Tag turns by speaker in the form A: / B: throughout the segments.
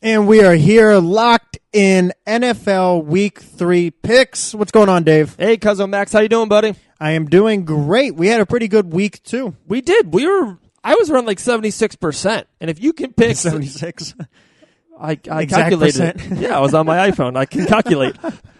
A: And we are here locked in NFL Week 3 picks. What's going on, Dave?
B: Hey, Cuzzo Max. How you doing, buddy?
A: I am doing great. We had a pretty good week, too.
B: We did. I was around like 76%. And if you can pick...
A: 76?
B: I calculated it. Yeah, I was on my iPhone. I can calculate.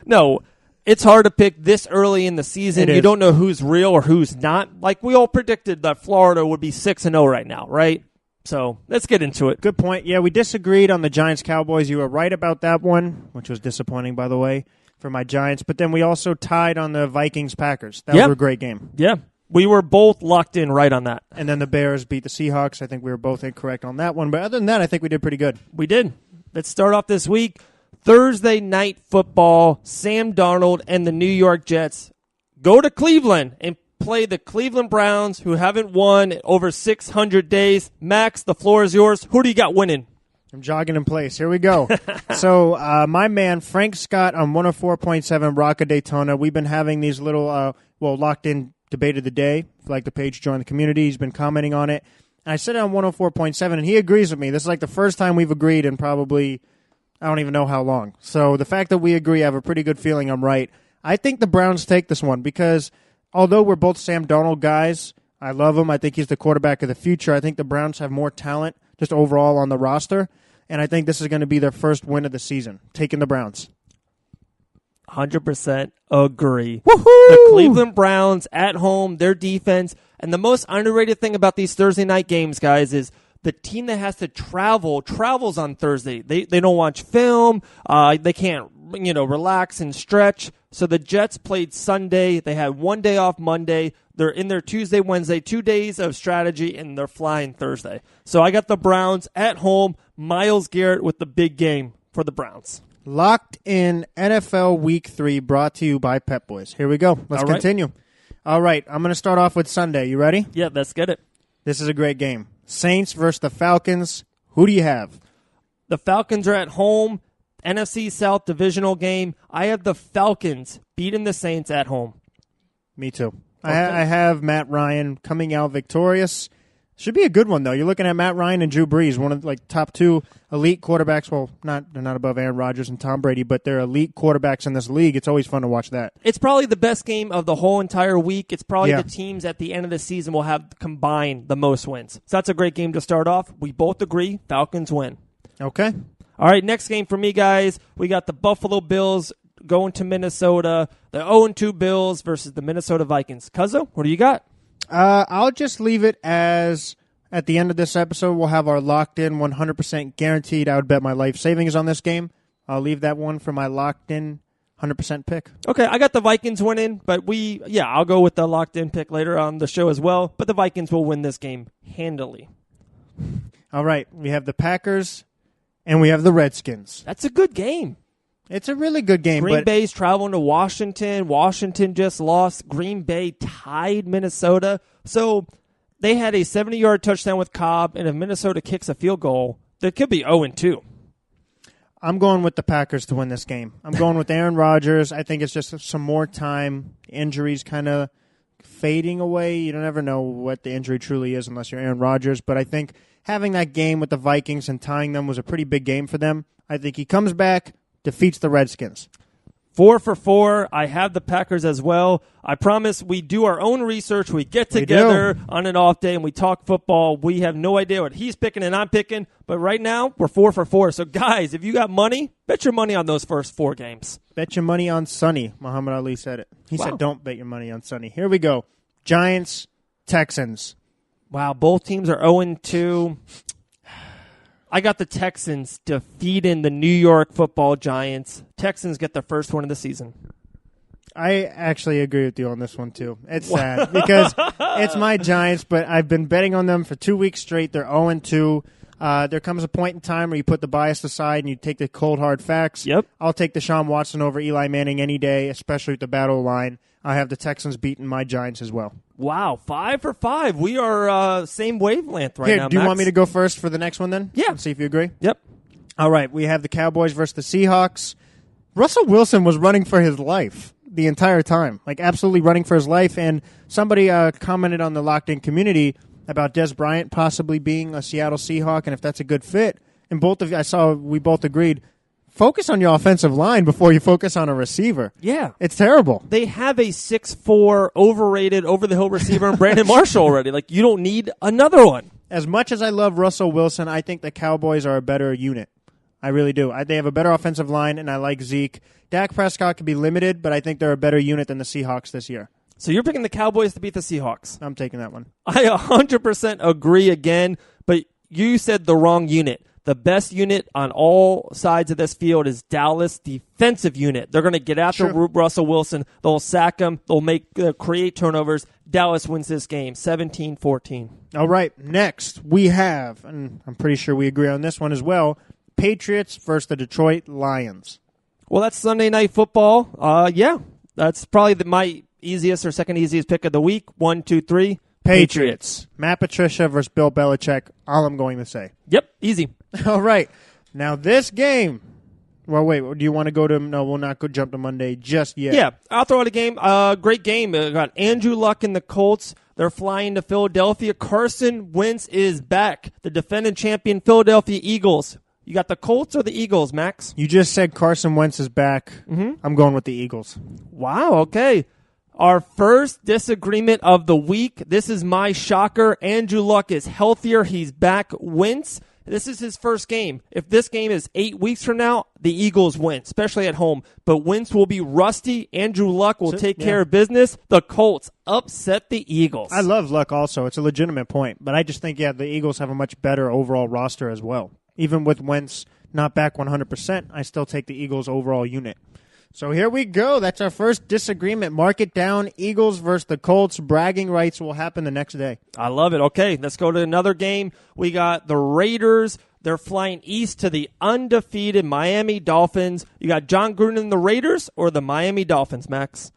B: No, it's hard to pick this early in the season. You don't know who's real or who's not. Like, we all predicted that Florida would be 6-0 right now, right? So let's get into it.
A: Good point. Yeah, we disagreed on the Giants-Cowboys. You were right about that one, which was disappointing, by the way, for my Giants. But then we also tied on the Vikings-Packers. That was a great game.
B: Yeah, we were both locked in right on that.
A: And then the Bears beat the Seahawks. I think we were both incorrect on that one. But other than that, I think we did pretty good.
B: We did. Let's start off this week. Thursday night football, Sam Darnold and the New York Jets go to Cleveland and play the Cleveland Browns, who haven't won in over 600 days. Max, the floor is yours. Who do you got winning?
A: I'm jogging in place. Here we go. So my man Frank Scott on 104.7 Rock of Daytona. We've been having these little, locked-in debate of the day. If you like the page, join the community. He's been commenting on it. And I said it on 104.7, and he agrees with me. This is like the first time we've agreed in probably, I don't even know how long. So the fact that we agree, I have a pretty good feeling I'm right. I think the Browns take this one because although we're both Sam Darnold guys, I love him. I think he's the quarterback of the future. I think the Browns have more talent just overall on the roster, and I think this is going to be their first win of the season, taking the Browns.
B: 100% agree.
A: Woohoo!
B: The Cleveland Browns at home, their defense, and the most underrated thing about these Thursday night games, guys, is the team that has to travels on Thursday. They don't watch film. They can't, relax and stretch. So the Jets played Sunday. They had one day off Monday. They're in their Tuesday, Wednesday, 2 days of strategy, and they're flying Thursday. So I got the Browns at home. Myles Garrett with the big game for the Browns.
A: Locked in NFL Week 3 brought to you by Pep-Boys. Here we go. Let's continue. All right, I'm going to start off with Sunday. You ready?
B: Yeah, let's get it.
A: This is a great game. Saints versus the Falcons. Who do you have?
B: The Falcons are at home. NFC South divisional game. I have the Falcons beating the Saints at home.
A: Me too.
B: Okay.
A: I have Matt Ryan coming out victorious. Should be a good one, though. You're looking at Matt Ryan and Drew Brees, one of the top two elite quarterbacks. Well, they're not above Aaron Rodgers and Tom Brady, but they're elite quarterbacks in this league. It's always fun to watch that.
B: It's probably the best game of the whole entire week. It's probably the teams at the end of the season will have combined the most wins. So that's a great game to start off. We both agree Falcons win.
A: Okay.
B: All right, next game for me, guys. We got the Buffalo Bills going to Minnesota. The 0-2 Bills versus the Minnesota Vikings. Cuzzo, what do you got?
A: I'll just leave it as at the end of this episode, we'll have our locked-in 100% guaranteed. I would bet my life savings on this game. I'll leave that one for my locked-in 100% pick.
B: Okay, I got the Vikings winning, but I'll go with the locked-in pick later on the show as well. But the Vikings will win this game handily.
A: All right, we have the Packers and we have the Redskins.
B: That's a good game.
A: It's a really good game.
B: Green Bay's traveling to Washington. Washington just lost. Green Bay tied Minnesota. So they had a 70-yard touchdown with Cobb, and if Minnesota kicks a field goal, there could be 0-2.
A: I'm going with the Packers to win this game. I'm going with Aaron Rodgers. I think it's just some more time. Injuries kind of fading away. You don't ever know what the injury truly is unless you're Aaron Rodgers. But I think having that game with the Vikings and tying them was a pretty big game for them. I think he comes back, defeats the Redskins.
B: 4 for 4. I have the Packers as well. I promise we do our own research. We get together on an off day and we talk football. We have no idea what he's picking and I'm picking. But right now, we're 4 for 4. So, guys, if you got money, bet your money on those first 4 games.
A: Bet your money on Sonny. Muhammad Ali said it. He said, don't bet your money on Sonny. Here we go. Giants, Texans.
B: Wow, both teams are 0-2. I got the Texans defeating the New York Football Giants. Texans get their first one of the season.
A: I actually agree with you on this one, too. It's sad because it's my Giants, but I've been betting on them for 2 weeks straight. They're 0-2. There comes a point in time where you put the bias aside and you take the cold, hard facts.
B: Yep.
A: I'll take Deshaun Watson over Eli Manning any day, especially with the battle line. I have the Texans beating my Giants as well.
B: Wow, 5 for 5. We are same wavelength right now,
A: Do you
B: Max.
A: want me to go first for the next one then?
B: Yeah.
A: Let's see if you agree.
B: Yep.
A: All right, we have the Cowboys versus the Seahawks. Russell Wilson was running for his life the entire time, like absolutely running for his life. And somebody commented on the Locked In community about Des Bryant possibly being a Seattle Seahawk, and if that's a good fit. And we both agreed, focus on your offensive line before you focus on a receiver.
B: Yeah.
A: It's terrible.
B: They have a 6'4", overrated, over-the-hill receiver in Brandon Marshall already. Like, you don't need another one.
A: As much as I love Russell Wilson, I think the Cowboys are a better unit. I really do. They have a better offensive line, and I like Zeke. Dak Prescott can be limited, but I think they're a better unit than the Seahawks this year.
B: So you're picking the Cowboys to beat the Seahawks.
A: I'm taking that one.
B: I 100% agree again, but you said the wrong unit. The best unit on all sides of this field is Dallas defensive unit. They're going to get after Russell Wilson. They'll sack him. They'll create turnovers. Dallas wins this game 17-14.
A: All right, next we have, and I'm pretty sure we agree on this one as well, Patriots versus the Detroit Lions.
B: Well, that's Sunday Night Football. Yeah, that's probably my easiest or second easiest pick of the week. 1, 2, 3. Patriots.
A: Matt Patricia versus Bill Belichick. All I'm going to say.
B: Yep, easy.
A: All right. Now this game. Well, wait. Do you want to go to? No, we'll not go jump to Monday just yet.
B: Yeah, I'll throw out a game. Great game. Got Andrew Luck and the Colts. They're flying to Philadelphia. Carson Wentz is back. The defending champion Philadelphia Eagles. You got the Colts or the Eagles, Max?
A: You just said Carson Wentz is back. Mm-hmm. I'm going with the Eagles.
B: Wow. Okay. Our first disagreement of the week. This is my shocker. Andrew Luck is healthier. He's back. Wentz, this is his first game. If this game is 8 weeks from now, the Eagles win, especially at home. But Wentz will be rusty. Andrew Luck will take care of business. The Colts upset the Eagles.
A: I love Luck also. It's a legitimate point. But I just think, the Eagles have a much better overall roster as well. Even with Wentz not back 100%, I still take the Eagles overall unit. So here we go. That's our first disagreement. Mark it down. Eagles versus the Colts. Bragging rights will happen the next day.
B: I love it. Okay, let's go to another game. We got the Raiders. They're flying east to the undefeated Miami Dolphins. You got John Gruden and the Raiders or the Miami Dolphins, Max?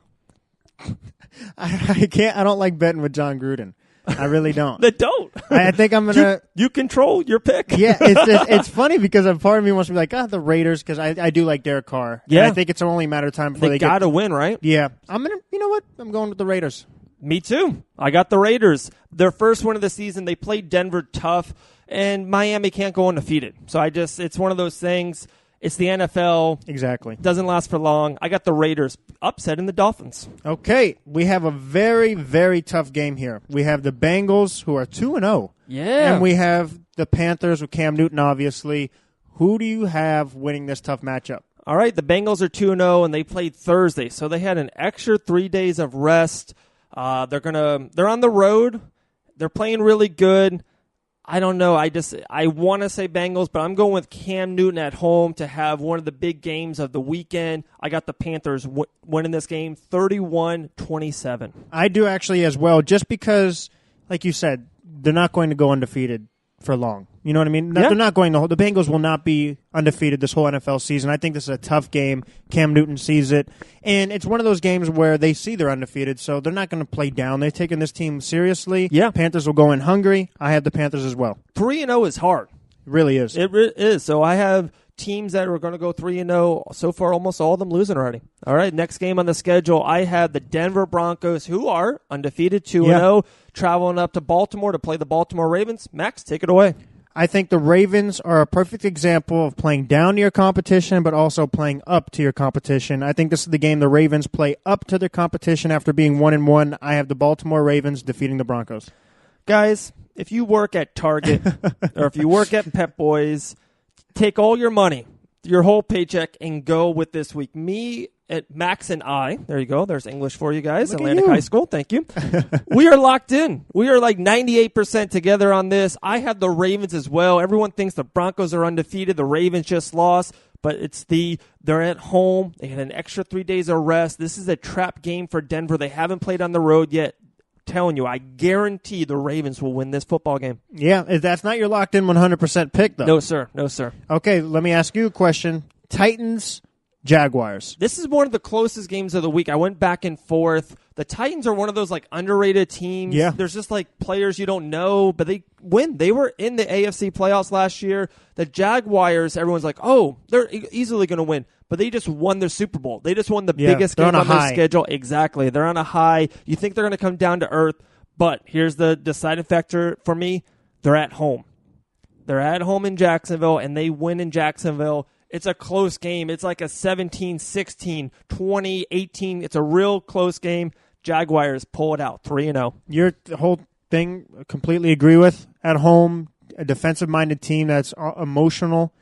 A: I can't. I don't like betting with John Gruden. I really don't.
B: They don't.
A: I think I'm gonna.
B: You control your pick.
A: Yeah, it's funny because a part of me wants to be like, the Raiders, because I do like Derek Carr.
B: Yeah,
A: and I think it's only a matter of time before they
B: gotta win, right?
A: Yeah, I'm gonna. You know what? I'm going with the Raiders.
B: Me too. I got the Raiders. Their first win of the season. They played Denver tough, and Miami can't go undefeated. So it's one of those things. It's the NFL.
A: Exactly.
B: Doesn't last for long. I got the Raiders upsetting the Dolphins.
A: Okay. We have a very, very tough game here. We have the Bengals, who are 2-0.
B: Yeah.
A: And we have the Panthers with Cam Newton, obviously. Who do you have winning this tough matchup?
B: All right. The Bengals are 2-0, and they played Thursday. So they had an extra 3 days of rest. They're on the road. They're playing really good. I don't know. I want to say Bengals, but I'm going with Cam Newton at home to have one of the big games of the weekend. I got the Panthers winning this game 31-27.
A: I do actually as well, just because, like you said, they're not going to go undefeated for long. You know what I mean?
B: Yeah.
A: They're not going the Bengals will not be undefeated this whole NFL season. I think this is a tough game. Cam Newton sees it. And it's one of those games where they see they're undefeated, so they're not going to play down. They're taking this team seriously.
B: Yeah.
A: Panthers will go in hungry. I have the Panthers as well.
B: 3-0 is hard.
A: It really is.
B: It is. So I have teams that are going to go 3-0. So far, almost all of them losing already. All right, next game on the schedule, I have the Denver Broncos, who are undefeated 2-0, traveling up to Baltimore to play the Baltimore Ravens. Max, take it away.
A: I think the Ravens are a perfect example of playing down to your competition, but also playing up to your competition. I think this is the game the Ravens play up to their competition after being 1-1. I have the Baltimore Ravens defeating the Broncos.
B: Guys, if you work at Target or if you work at Pep-Boys, take all your money, your whole paycheck, and go with this week. Me, at Max and I, there you go. There's English for you guys.
A: Look
B: Atlantic High School. Thank you. We are locked in. We are like 98% together on this. I have the Ravens as well. Everyone thinks the Broncos are undefeated. The Ravens just lost, but they're at home. They had an extra 3 days of rest. This is a trap game for Denver. They haven't played on the road yet. Telling you, I guarantee the Ravens will win this football game.
A: Yeah, that's not your locked in 100% pick, though.
B: No, sir. No, sir.
A: Okay, let me ask you a question. Titans, Jaguars.
B: This is one of the closest games of the week. I went back and forth. The Titans are one of those like underrated teams.
A: Yeah.
B: There's just like players you don't know, but they win. They were in the AFC playoffs last year. The Jaguars, everyone's like, oh, they're easily going to win. But they just won their Super Bowl. They just won the biggest game on their schedule. Exactly. They're on a high. You think they're going to come down to earth. But here's the deciding factor for me. They're at home. They're at home in Jacksonville, and they win in Jacksonville. It's a close game. It's like a 17-16, 20-18. It's a real close game. Jaguars pull it out, 3-0.
A: Your whole thing, completely agree with. At home, a defensive-minded team that's emotional.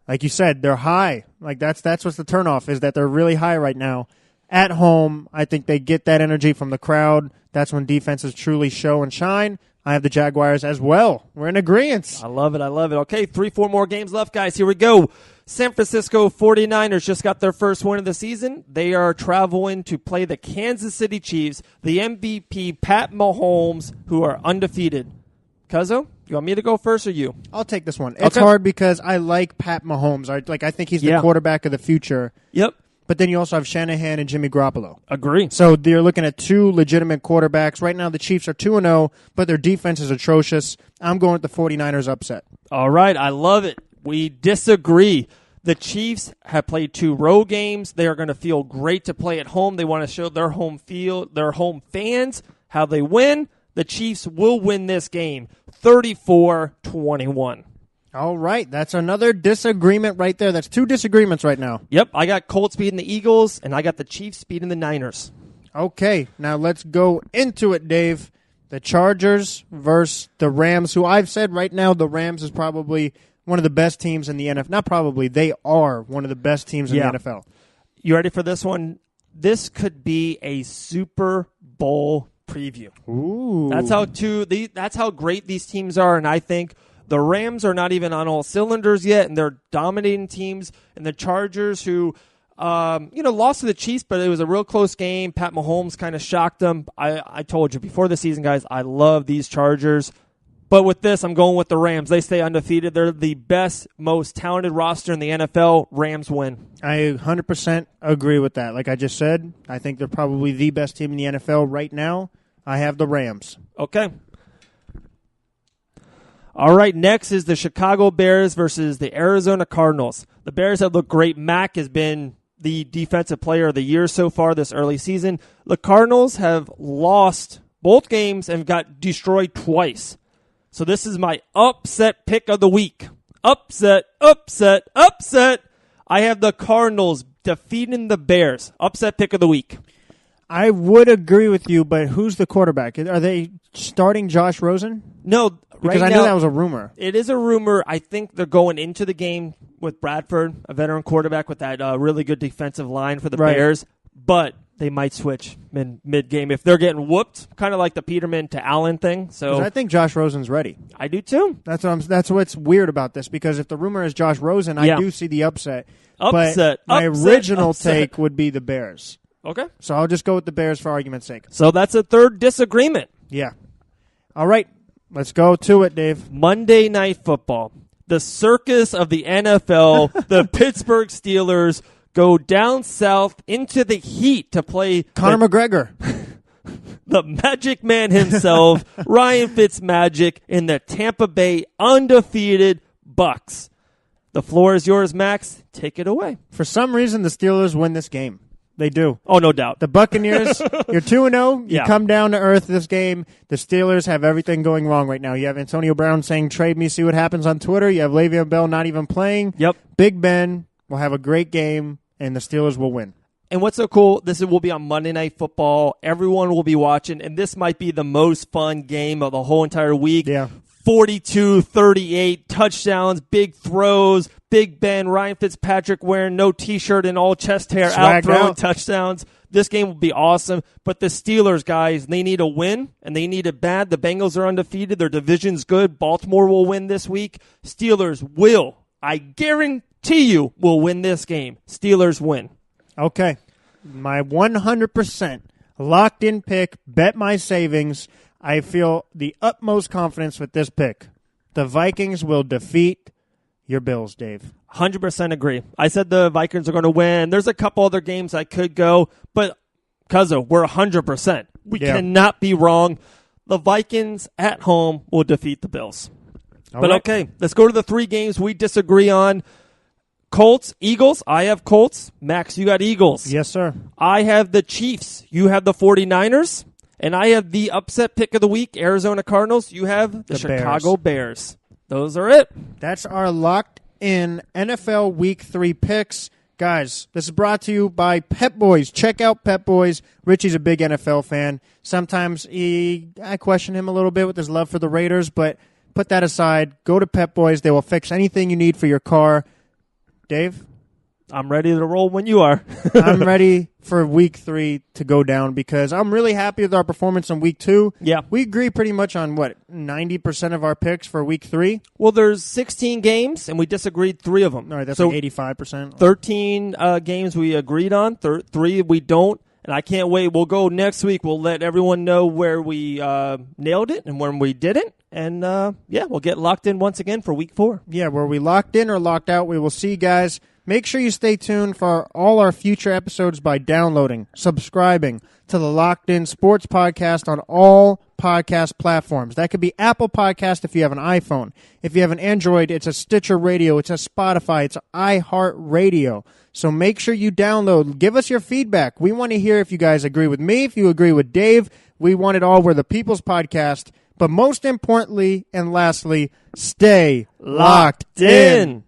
A: Like you said, they're high. Like that's what's the turnoff, is that they're really high right now. At home, I think they get that energy from the crowd. That's when defenses truly show and shine. I have the Jaguars as well. We're in agreement.
B: I love it. Okay, 3-4 more games left, guys. Here we go. San Francisco 49ers just got their first win of the season. They are traveling to play the Kansas City Chiefs, the MVP, Pat Mahomes, who are undefeated. Cuzzo, you want me to go first or you?
A: I'll take this one. It's hard because I like Pat Mahomes. I think he's the quarterback of the future.
B: Yep.
A: But then you also have Shanahan and Jimmy Garoppolo.
B: Agree.
A: So you're looking at two legitimate quarterbacks. Right now the Chiefs are 2-0, but their defense is atrocious. I'm going with the 49ers upset.
B: All right, I love it. We disagree. The Chiefs have played 2 road games. They are going to feel great to play at home. They want to show their home field, their home fans how they win. The Chiefs will win this game 34-21.
A: All right, that's another disagreement right there. That's 2 disagreements right now.
B: Yep, I got Colts beating the Eagles, and I got the Chiefs beating the Niners.
A: Okay, now let's go into it, Dave. The Chargers versus the Rams, who I've said right now the Rams is probably one of the best teams in the NFL. Not probably, they are one of the best teams in the NFL.
B: You ready for this one? This could be a Super Bowl preview.
A: Ooh.
B: That's how great these teams are, and I think the Rams are not even on all cylinders yet, and they're dominating teams. And the Chargers, who lost to the Chiefs, but it was a real close game. Pat Mahomes kind of shocked them. I told you before the season, guys, I love these Chargers. But with this, I'm going with the Rams. They stay undefeated. They're the best, most talented roster in the NFL. Rams win.
A: I 100% agree with that. Like I just said, I think they're probably the best team in the NFL right now. I have the Rams.
B: Okay. All right, next is the Chicago Bears versus the Arizona Cardinals. The Bears have looked great. Mack has been the defensive player of the year so far this early season. The Cardinals have lost both games and got destroyed twice. So this is my upset pick of the week. Upset. I have the Cardinals defeating the Bears. Upset pick of the week.
A: I would agree with you, but who's the quarterback? Are they starting Josh Rosen?
B: No,
A: because I knew that was a rumor.
B: It is a rumor. I think they're going into the game with Bradford, a veteran quarterback with that really good defensive line for the Bears, but they might switch mid-game if they're getting whooped, kind of like the Peterman to Allen thing. So
A: I think Josh Rosen's ready.
B: I do too.
A: That's what's weird about this, because if the rumor is Josh Rosen, I do see the upset.
B: But
A: my original take would be the Bears.
B: Okay.
A: So I'll just go with the Bears for argument's sake.
B: So that's a third disagreement.
A: Yeah. All right. Let's go to it, Dave.
B: Monday Night Football. The circus of the NFL, the Pittsburgh Steelers go down south into the heat to play
A: Conor McGregor.
B: The Magic Man himself, Ryan Fitzmagic, in the Tampa Bay undefeated Bucks. The floor is yours, Max. Take it away.
A: For some reason, the Steelers win this game. They do.
B: Oh, no doubt.
A: The Buccaneers, you're 2-0. You come down to earth this game. The Steelers have everything going wrong right now. You have Antonio Brown saying, trade me, see what happens on Twitter. You have Le'Veon Bell not even playing.
B: Yep.
A: Big Ben will have a great game, and the Steelers will win.
B: And what's so cool, this will be on Monday Night Football. Everyone will be watching, and this might be the most fun game of the whole entire week.
A: Yeah.
B: 42-38, touchdowns, big throws, Big Ben, Ryan Fitzpatrick wearing no T-shirt and all chest hair out throwing touchdowns. This game will be awesome. But the Steelers, guys, they need a win, and they need it bad. The Bengals are undefeated. Their division's good. Baltimore will win this week. Steelers will, I guarantee you, will win this game. Steelers win.
A: Okay. My 100% locked-in pick, bet my savings. I feel the utmost confidence with this pick. The Vikings will defeat your Bills, Dave.
B: 100% agree. I said the Vikings are going to win. There's a couple other games I could go, but Cuzzo, we're 100%. We cannot be wrong. The Vikings at home will defeat the Bills. Okay, let's go to the 3 games we disagree on. Colts, Eagles. I have Colts. Max, you got Eagles.
A: Yes, sir.
B: I have the Chiefs. You have the 49ers. And I have the upset pick of the week, Arizona Cardinals. You have the Chicago Bears. Those are it.
A: That's our locked in NFL Week 3 picks. Guys, this is brought to you by Pep-Boys. Check out Pep-Boys. Richie's a big NFL fan. Sometimes I question him a little bit with his love for the Raiders, but put that aside. Go to Pep-Boys. They will fix anything you need for your car. Dave?
B: I'm ready to roll when you are.
A: I'm ready for Week 3 to go down because I'm really happy with our performance in Week 2.
B: Yeah.
A: We agree pretty much on, 90% of our picks for Week 3?
B: Well, there's 16 games, and we disagreed 3 of them.
A: All right, that's
B: so
A: like 85%.
B: 13 games we agreed on, 3 we don't, and I can't wait. We'll go next week. We'll let everyone know where we nailed it and when we didn't, and, we'll get locked in once again for Week 4.
A: Yeah, were we locked in or locked out? We will see, guys. Make sure you stay tuned for all our future episodes by downloading, subscribing to the Locked In Sports Podcast on all podcast platforms. That could be Apple Podcast if you have an iPhone. If you have an Android, it's a Stitcher Radio, it's a Spotify, it's iHeart Radio. So make sure you download. Give us your feedback. We want to hear if you guys agree with me, if you agree with Dave. We want it all. We're the People's Podcast. But most importantly and lastly, stay locked in.